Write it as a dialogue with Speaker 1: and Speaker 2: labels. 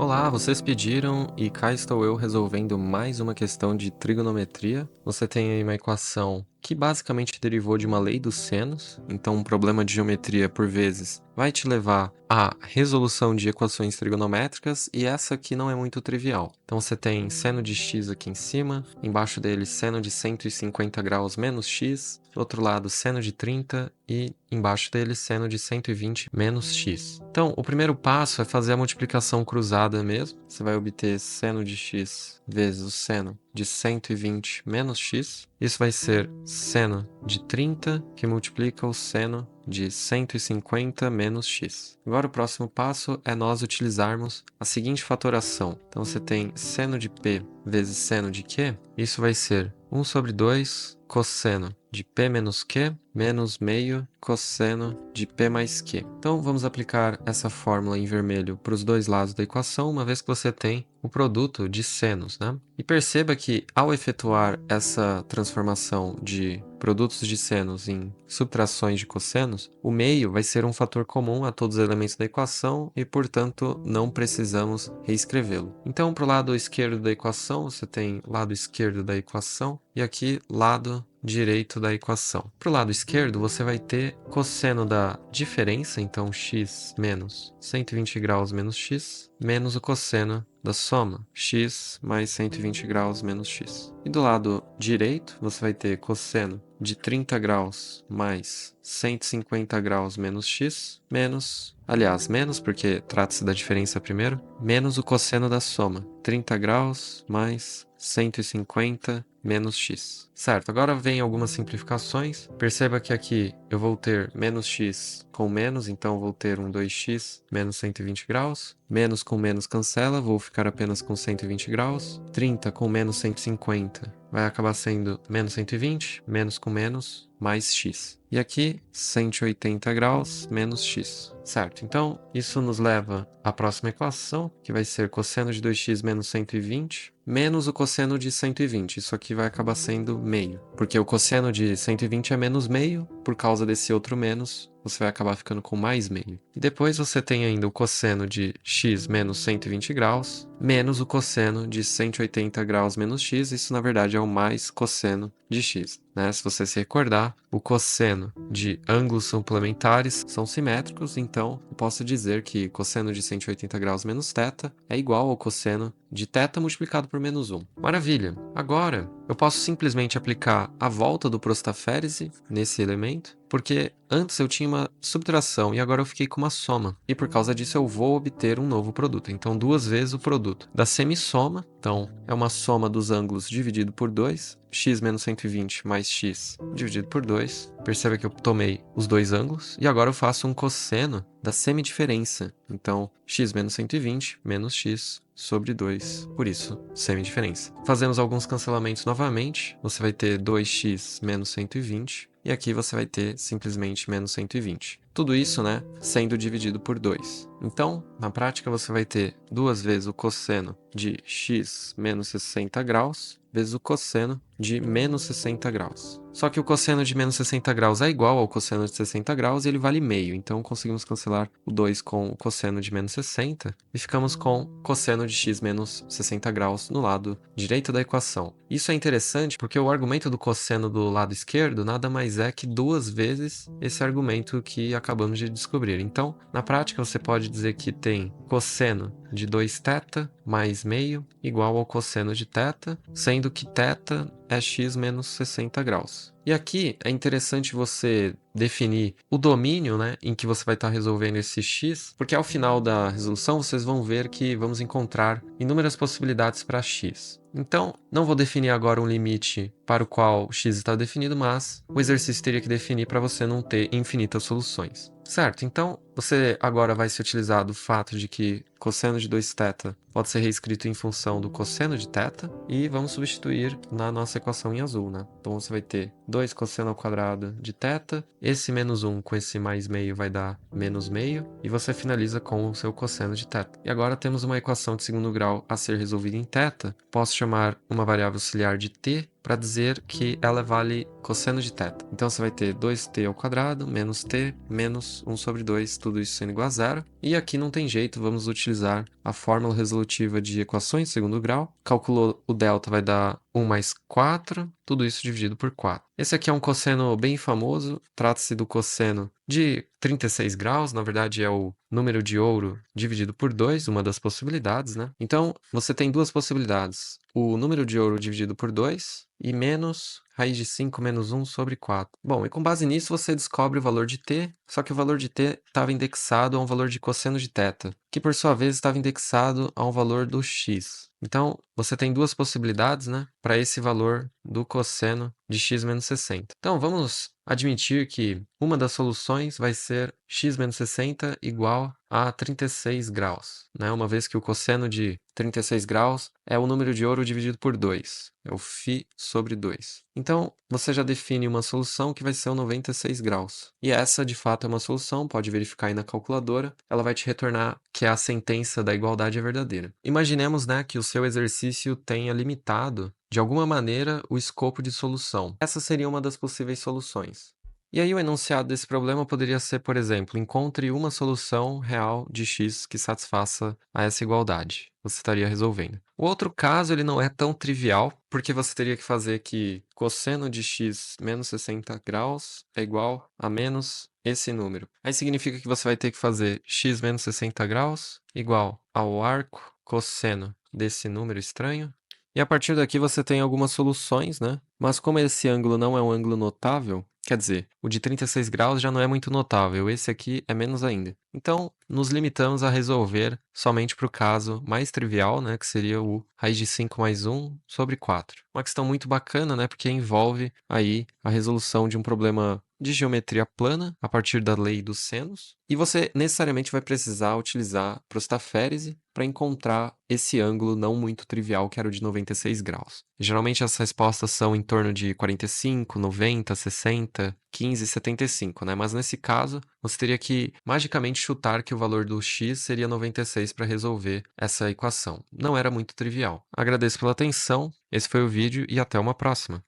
Speaker 1: Olá, vocês pediram e cá estou eu resolvendo mais uma questão de trigonometria. Você tem aí uma equação que basicamente derivou de uma lei dos senos, então um problema de geometria, por vezes, vai te levar à resolução de equações trigonométricas e essa aqui não é muito trivial. Então você tem seno de x aqui em cima, embaixo dele seno de 150 graus menos x, do outro lado seno de 30 e embaixo dele seno de 120 menos x. Então, o primeiro passo é fazer a multiplicação cruzada mesmo. Você vai obter seno de x vezes o seno de 120 menos x. Isso vai ser seno de 30 que multiplica o seno de 150 menos x. Agora o próximo passo é nós utilizarmos a seguinte fatoração. Então você tem seno de p vezes seno de q. Isso vai ser 1 sobre 2 cosseno de p menos q menos meio cosseno de p mais q. Então vamos aplicar essa fórmula em vermelho para os dois lados da equação, uma vez que você tem o produto de senos, né? E perceba que ao efetuar essa transformação de produtos de senos em subtrações de cossenos, o meio vai ser um fator comum a todos os elementos da equação e, portanto, não precisamos reescrevê-lo. Então, para o lado esquerdo da equação, você tem lado esquerdo da equação e aqui lado direito da equação. Para o lado esquerdo, você vai ter cosseno da diferença, então x menos 120 graus menos x, menos o cosseno da soma, x mais 120 graus menos x. E do lado direito, você vai ter cosseno de 30 graus mais 150 graus menos x, menos, menos porque trata-se da diferença primeiro, menos o cosseno da soma, 30 graus mais 150 menos x. Certo, agora vem algumas simplificações. Perceba que aqui eu vou ter menos x com menos, então eu vou ter um 2x menos 120 graus. Menos com menos cancela, vou ficar apenas com 120 graus. 30 com menos 150 vai acabar sendo menos 120, menos com menos, mais x. E aqui, 180 graus menos x. Certo, então isso nos leva à próxima equação, que vai ser cosseno de 2x menos 120, menos o cosseno de 120. Isso aqui vai acabar sendo meio, porque o cosseno de 120 é menos meio, por causa desse outro menos, você vai acabar ficando com mais meio. E depois você tem ainda o cosseno de x menos 120 graus, menos o cosseno de 180 graus menos x. Isso, na verdade, é o mais cosseno de x, né? Se você se recordar, o cosseno de ângulos suplementares são simétricos, então eu posso dizer que cosseno de 180 graus menos θ é igual ao cosseno de θ multiplicado por menos 1. Maravilha! Agora, eu posso simplesmente aplicar a volta do Prostaférese nesse elemento, porque antes eu tinha uma subtração e agora eu fiquei com uma soma. E por causa disso eu vou obter um novo produto. Então, duas vezes o produto da semissoma. Então, é uma soma dos ângulos dividido por 2. X menos 120 mais x dividido por 2. Perceba que eu tomei os dois ângulos. E agora eu faço um cosseno da semidiferença. Então, x menos 120 menos x sobre 2, por isso, semidiferença. Fazemos alguns cancelamentos novamente, você vai ter 2x menos 120, e aqui você vai ter simplesmente menos 120. Tudo isso, né, sendo dividido por 2. Então, na prática, você vai ter duas vezes o cosseno de x menos 60 graus, vezes o cosseno de menos 60 graus. Só que o cosseno de menos 60 graus é igual ao cosseno de 60 graus e ele vale meio. Então, conseguimos cancelar o 2 com o cosseno de menos 60 e ficamos com cosseno de x menos 60 graus no lado direito da equação. Isso é interessante porque o argumento do cosseno do lado esquerdo nada mais é que duas vezes esse argumento que acabamos de descobrir. Então, na prática, você pode dizer que tem cosseno de 2θ mais meio igual ao cosseno de θ, sendo que θ é x menos 60 graus. E aqui é interessante você definir o domínio, né, em que você vai estar resolvendo esse x, porque ao final da resolução vocês vão ver que vamos encontrar inúmeras possibilidades para x. Então, não vou definir agora um limite para o qual x está definido, mas o exercício teria que definir para você não ter infinitas soluções. Certo, então você agora vai se utilizar do fato de que cosseno de 2θ pode ser reescrito em função do cosseno de θ, e vamos substituir na nossa equação em azul, né? Então você vai ter 2 cosseno ao quadrado de θ, esse menos 1 com esse mais meio vai dar menos meio, e você finaliza com o seu cosseno de θ. E agora temos uma equação de segundo grau a ser resolvida em θ, posso chamar uma variável auxiliar de t, para dizer que ela vale cosseno de θ. Então você vai ter 2t ao quadrado menos t menos 1 sobre 2, tudo isso sendo igual a zero. E aqui não tem jeito, vamos utilizar a fórmula resolutiva de equações de segundo grau. Calculou o delta, vai dar 1 mais 4, tudo isso dividido por 4. Esse aqui é um cosseno bem famoso, trata-se do cosseno de 36 graus, na verdade é o número de ouro dividido por 2, uma das possibilidades, né? Então, você tem duas possibilidades. O número de ouro dividido por 2 e menos raiz de 5 menos 1 sobre 4. Bom, e com base nisso você descobre o valor de t, só que o valor de t estava indexado a um valor de cosseno de θ, que por sua vez estava indexado a um valor do x. Então, você tem duas possibilidades, né, para esse valor do cosseno de x menos 60. Então, vamos admitir que uma das soluções vai ser x menos 60 igual a 36 graus, né? Uma vez que o cosseno de 36 graus é o número de ouro dividido por 2, é o φ sobre 2. Então, você já define uma solução que vai ser o 96 graus. E essa, de fato, é uma solução, pode verificar aí na calculadora, ela vai te retornar que a sentença da igualdade é verdadeira. Imaginemos, né, que o seu exercício tenha limitado, de alguma maneira, o escopo de solução. Essa seria uma das possíveis soluções. E aí o enunciado desse problema poderia ser, por exemplo, encontre uma solução real de x que satisfaça a essa igualdade. Você estaria resolvendo. O outro caso, ele não é tão trivial, porque você teria que fazer que cosseno de x menos 60 graus é igual a menos esse número. Aí significa que você vai ter que fazer x menos 60 graus igual ao arco cosseno desse número estranho. E a partir daqui você tem algumas soluções, né? Mas como esse ângulo não é um ângulo notável, quer dizer, o de 36 graus já não é muito notável, esse aqui é menos ainda. Então, nos limitamos a resolver somente para o caso mais trivial, né, que seria o raiz de 5 mais 1 sobre 4. Uma questão muito bacana, né, porque envolve aí a resolução de um problema de geometria plana a partir da lei dos senos, e você necessariamente vai precisar utilizar prostaférese para encontrar esse ângulo não muito trivial que era o de 96 graus. Geralmente as respostas são em torno de 45, 90, 60, 15 e 75, né? Mas nesse caso, você teria que magicamente chutar que o valor do x seria 96 para resolver essa equação. Não era muito trivial. Agradeço pela atenção, esse foi o vídeo e até uma próxima.